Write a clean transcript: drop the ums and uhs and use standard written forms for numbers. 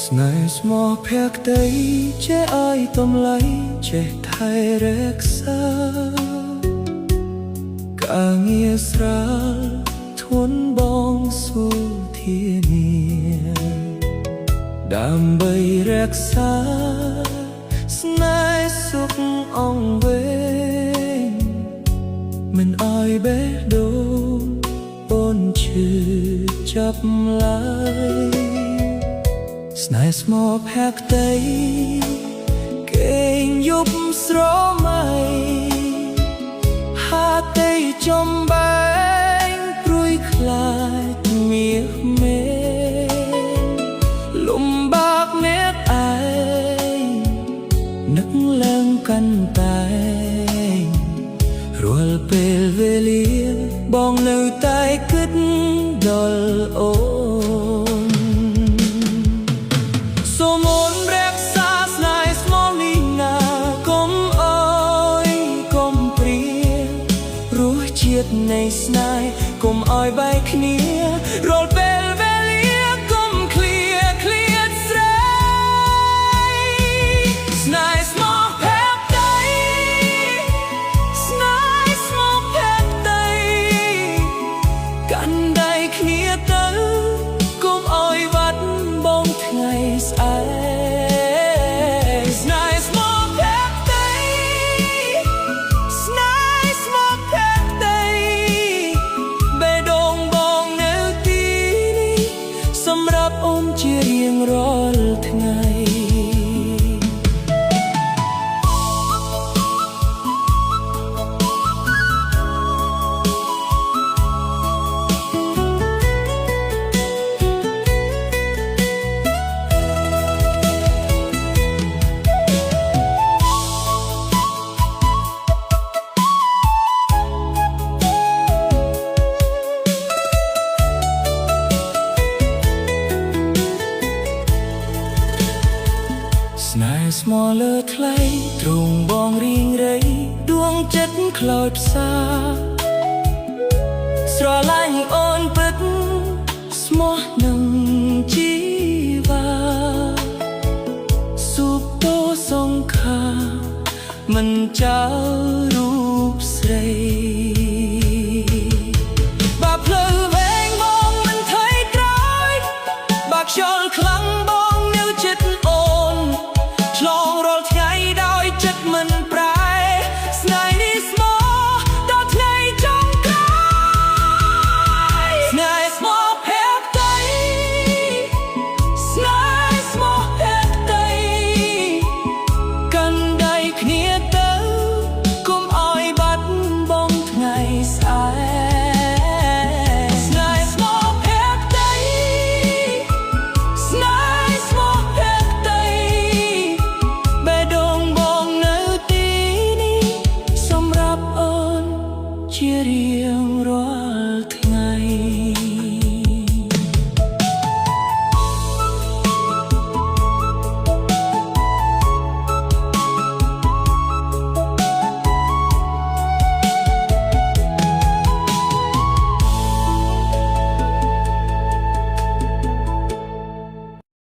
ស្នេហ៍ស្មោះភក្តីចេះឲ្យតម្លៃចេះថែរក្សាការងារស្រាលធន់បងស៊ូធានាដើម្បីរក្សាស្នេហ៍សុខអង្វែងមិនឲ្យបេះដូងអូនឈឺចាប់ឡើយស្នេហ៍ស្មោះភក្តីគេងយប់ស្រមៃហាតីចំបែងព្រួយខ្លាចមាសមេលំបាកអ្នកឯងនឹកឡើងកាន់តែរាល់ពេលវេលាបងនៅតែគិតដល់អូនសូមអូនរក្សាស្នេហ៍ស្មោះនេះណាកុំអើយកុំព្រារសជាតិនៃស្នេហ៍កុំឲ្យបែកគ្នារាល់ពេលវេលាកុំឃ្លាតស្រែស្នេហ៍ស្មោះភក្តីស្នេហ៍ស្មោះភក្តីកាន់ដៃគ្នាទៅកុំឲ្យវត្តបងថ្ងៃស្អែកស្នេហ៍ស្មោះភក្តីស្នេហ៍ស្មោះភក្តីបេះដូងបងនៅទីនេះសម្រាប់អូនជារៀងរាល់ថ្ងៃស្នេហ៍ស្មោះលើថ្លៃទ្រង់បងរៀងរៃដួងចិត្តខ្លោចផ្សាស្រឡាញ់អូនពិតស្មោះនឹងជីវាសុបតោសង្ខាមិនចោលរូបស្រីបើផ្លូវវែងបងមិនថយក្រោយបើខ្យល់ខ្លាំងបង